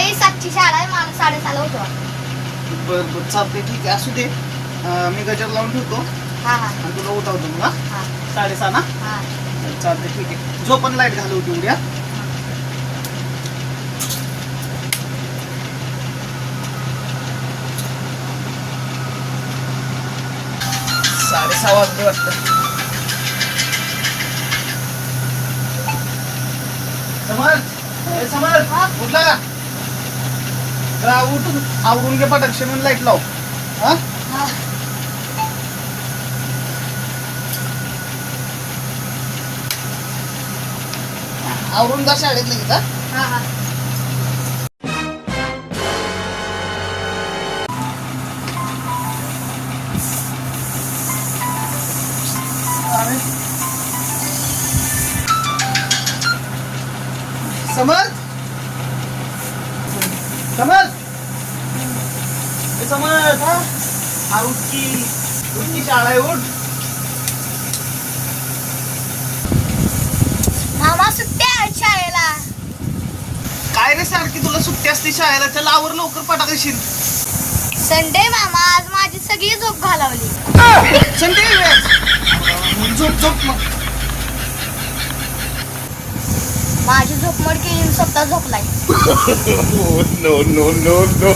सकाळी 7ची शाळा आहे, मला 6:30ला उठवा. बरं बरं चालतंय, ठीक आहे, असू दे. मी गजर लावून ठेवतो हा हा आणि तुला उठवतो मग. हा 6:30 ना? हा. चालतंय, ठीक आहे. जो पण लाईट घालवतो उद्या. साडेसहा वाजले वाटतं. समज उठला का? उठून आवरून घे पटाक्षे म्हणून लाईट लाव. हा हा. आवरून जा शाळेत लगेच. हा हा. समज समज समज उठकी शाळा आहे, उठ. मामा सुट्ट्या आहेत शाळेला. काय रे सारखी तुला सुट्टी असते शाळेला? त्याला आवर लवकर पटाकशील. संडे मामा, आज माझी सगळी झोप घालवली. संडे झोप झोप मग. माझी झोप मोड केली, स्वतः झोपलाय. No, no, no, no.